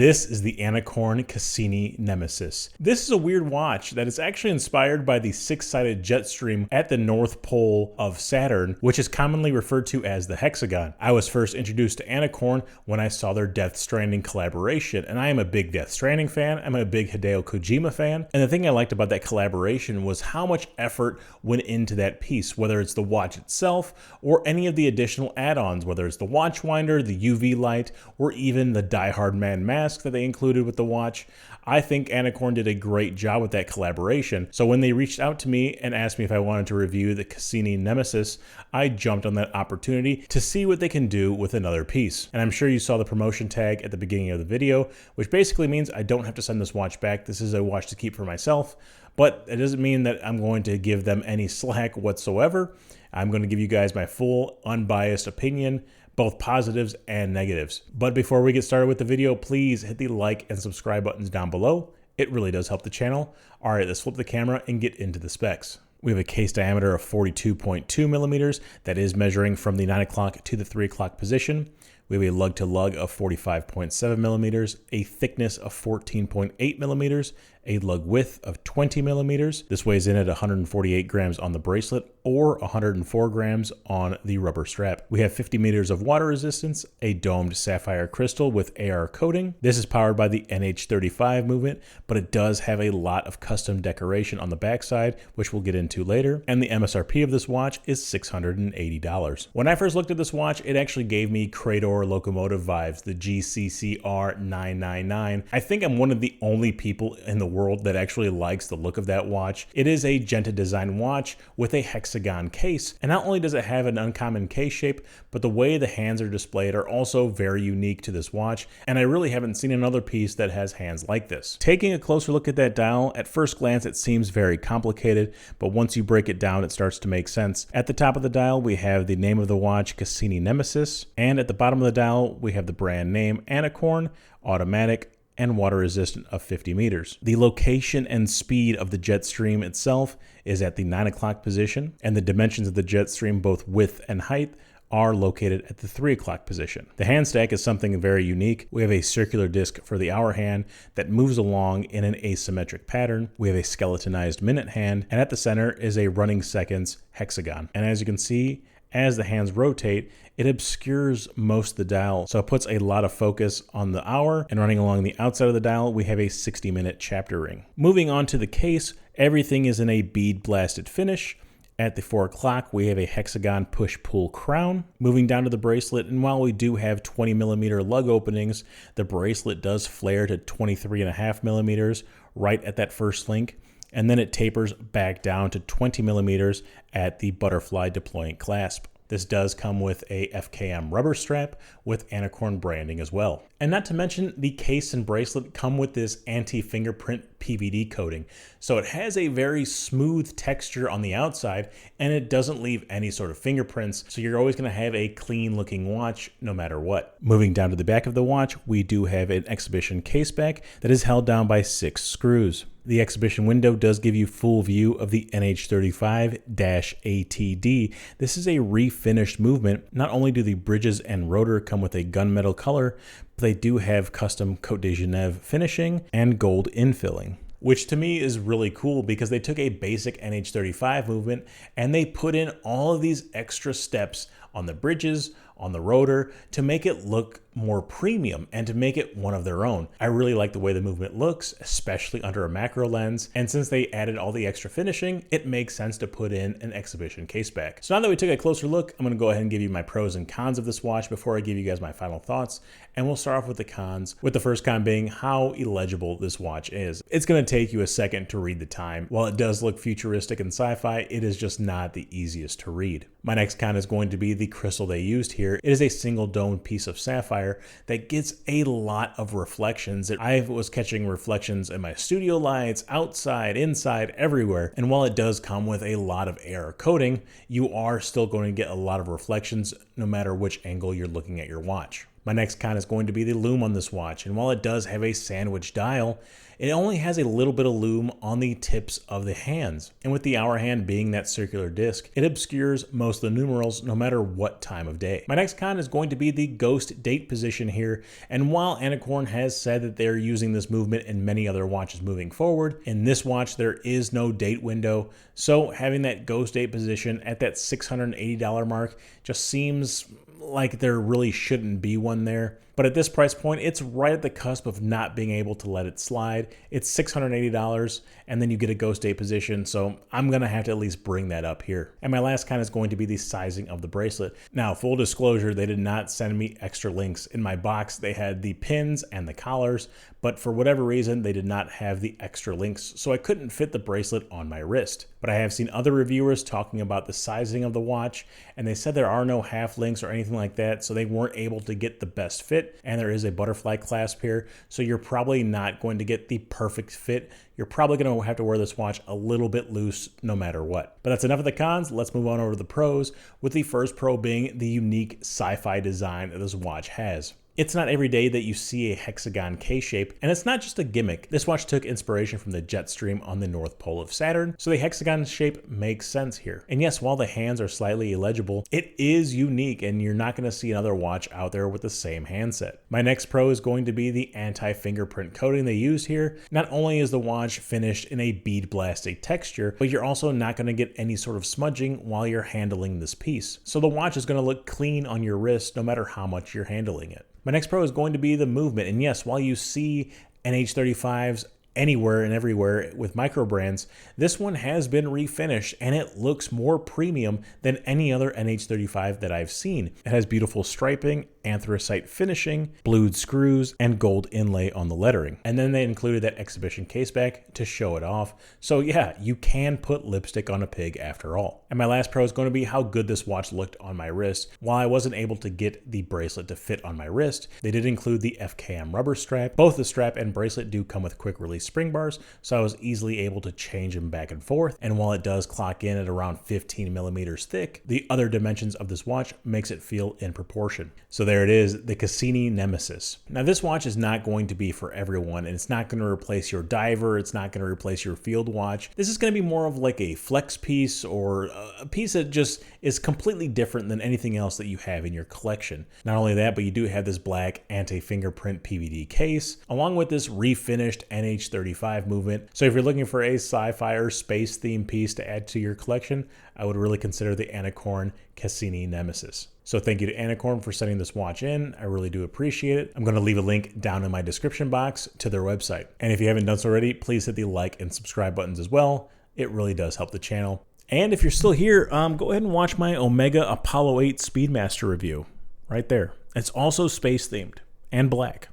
This is the Anicorn Cassini Nemesis. This is a weird watch that is actually inspired by the six-sided jet stream at the North Pole of Saturn, which is commonly referred to as the Hexagon. I was first introduced to Anicorn when I saw their Death Stranding collaboration, and I am a big Death Stranding fan. I'm a big Hideo Kojima fan, and the thing I liked about that collaboration was how much effort went into that piece, whether it's the watch itself or any of the additional add-ons, whether it's the watch winder, the UV light, or even the Die Hard Man mask that they included with the watch. I think Anicorn did a great job with that collaboration. So when they reached out to me and asked me if I wanted to review the Cassini Nemesis, I jumped on that opportunity to see what they can do with another piece. And I'm sure you saw the promotion tag at the beginning of the video, which basically means I don't have to send this watch back. This is a watch to keep for myself, but it doesn't mean that I'm going to give them any slack whatsoever. I'm going to give you guys my full, unbiased opinion, both positives and negatives. But before we get started with the video, please hit the like and subscribe buttons down below. It really does help the channel. All right, let's flip the camera and get into the specs. We have a case diameter of 42.2 millimeters that is measuring from the 9 o'clock to the 3 o'clock position. We have a lug-to-lug of 45.7 millimeters, a thickness of 14.8 millimeters, a lug width of 20 millimeters. This weighs in at 148 grams on the bracelet or 104 grams on the rubber strap. We have 50 meters of water resistance, a domed sapphire crystal with AR coating. This is powered by the NH35 movement, but it does have a lot of custom decoration on the backside, which we'll get into later. And the MSRP of this watch is $680. When I first looked at this watch, it actually gave me Crador locomotive vibes, the GCCR 999. I think I'm one of the only people in the world that actually likes the look of that watch. It is a Genta design watch with a hexagon case, and not only does it have an uncommon case shape, but the way the hands are displayed are also very unique to this watch, and I really haven't seen another piece that has hands like this. Taking a closer look at that dial, at first glance it seems very complicated, but once you break it down it starts to make sense. At the top of the dial we have the name of the watch, Cassini Nemesis, and at the bottom of the dial we have the brand name, Anicorn, automatic, and water resistant of 50 meters. The location and speed of the jet stream itself is at the 9 o'clock position, and the dimensions of the jet stream, both width and height, are located at the 3 o'clock position. The hand stack is something very unique. We have a circular disc for the hour hand that moves along in an asymmetric pattern. We have a skeletonized minute hand, and at the center is a running seconds hexagon. And as you can see, as the hands rotate, it obscures most of the dial, so it puts a lot of focus on the hour, and running along the outside of the dial, we have a 60-minute chapter ring. Moving on to the case, everything is in a bead blasted finish. At the 4 o'clock, we have a hexagon push-pull crown. Moving down to the bracelet, and while we do have 20 millimeter lug openings, the bracelet does flare to 23.5 millimeters right at that first link, and then it tapers back down to 20 millimeters at the butterfly deploying clasp. This does come with a FKM rubber strap with Anicorn branding as well. And not to mention, the case and bracelet come with this anti-fingerprint PVD coating. So it has a very smooth texture on the outside, and it doesn't leave any sort of fingerprints. So you're always gonna have a clean looking watch no matter what. Moving down to the back of the watch, we do have an exhibition case back that is held down by 6 screws. The exhibition window does give you full view of the NH35-ATD. This is a refinished movement. Not only do the bridges and rotor come with a gunmetal color, but they do have custom Côte de Genève finishing and gold infilling, which to me is really cool because they took a basic NH35 movement and they put in all of these extra steps on the bridges, on the rotor, to make it look more premium and to make it one of their own. I really like the way the movement looks, especially under a macro lens, and since they added all the extra finishing, it makes sense to put in an exhibition case back. So now that we took a closer look, I'm going to go ahead and give you my pros and cons of this watch before I give you guys my final thoughts, and we'll start off with the cons, with the first con being how illegible this watch is. It's going to take you a second to read the time. While it does look futuristic and sci-fi, it is just not the easiest to read. My next con is going to be the crystal they used here. It is a single domed piece of sapphire that gets a lot of reflections. I was catching reflections in my studio lights, outside, inside, everywhere. And while it does come with a lot of AR coating, you are still going to get a lot of reflections no matter which angle you're looking at your watch. My next con is going to be the lume on this watch, and while it does have a sandwich dial, it only has a little bit of lume on the tips of the hands. And with the hour hand being that circular disc, it obscures most of the numerals no matter what time of day. My next con is going to be the ghost date position here, and while Anicorn has said that they're using this movement in many other watches moving forward, in this watch there is no date window, so having that ghost date position at that $680 mark just seems like there really shouldn't be one there. But at this price point, it's right at the cusp of not being able to let it slide. It's $680, and then you get a ghost date position, so I'm going to have to at least bring that up here. And my last con is going to be the sizing of the bracelet. Now, full disclosure, they did not send me extra links. In my box, they had the pins and the collars, but for whatever reason, they did not have the extra links, so I couldn't fit the bracelet on my wrist. But I have seen other reviewers talking about the sizing of the watch, and they said there are no half links or anything like that, so they weren't able to get the best fit. And there is a butterfly clasp here, so you're probably not going to get the perfect fit. You're probably going to have to wear this watch a little bit loose no matter what. But that's enough of the cons. Let's move on over to the pros, with the first pro being the unique sci-fi design that this watch has. It's not every day that you see a hexagon K-shape, and it's not just a gimmick. This watch took inspiration from the jet stream on the North Pole of Saturn, so the hexagon shape makes sense here. And yes, while the hands are slightly illegible, it is unique, and you're not going to see another watch out there with the same handset. My next pro is going to be the anti-fingerprint coating they use here. Not only is the watch finished in a bead blasted texture, but you're also not going to get any sort of smudging while you're handling this piece. So the watch is going to look clean on your wrist no matter how much you're handling it. My next pro is going to be the movement. And yes, while you see NH35s anywhere and everywhere with microbrands, this one has been refinished and it looks more premium than any other NH35 that I've seen. It has beautiful striping, anthracite finishing, blued screws, and gold inlay on the lettering. And then they included that exhibition caseback to show it off. So yeah, you can put lipstick on a pig after all. And my last pro is going to be how good this watch looked on my wrist. While I wasn't able to get the bracelet to fit on my wrist, they did include the FKM rubber strap. Both the strap and bracelet do come with quick release spring bars, so I was easily able to change them back and forth. And while it does clock in at around 15 millimeters thick, the other dimensions of this watch makes it feel in proportion. So there it is, the Cassini Nemesis. Now this watch is not going to be for everyone, and it's not going to replace your diver, it's not going to replace your field watch. This is going to be more of like a flex piece, or a piece that just is completely different than anything else that you have in your collection. Not only that, but you do have this black anti-fingerprint PVD case, along with this refinished NH35 movement. So if you're looking for a sci-fi or space themed piece to add to your collection, I would really consider the Anicorn Cassini Nemesis. So thank you to Anicorn for sending this watch in. I really do appreciate it. I'm going to leave a link down in my description box to their website. And if you haven't done so already, please hit the like and subscribe buttons as well. It really does help the channel. And if you're still here, go ahead and watch my Omega Apollo 8 Speedmaster review right there. It's also space themed and black,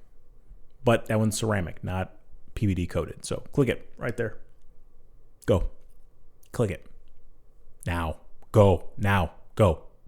but that one's ceramic, not PVD coated. So click it right there. Go. Click it. Now. Go. Now. Go.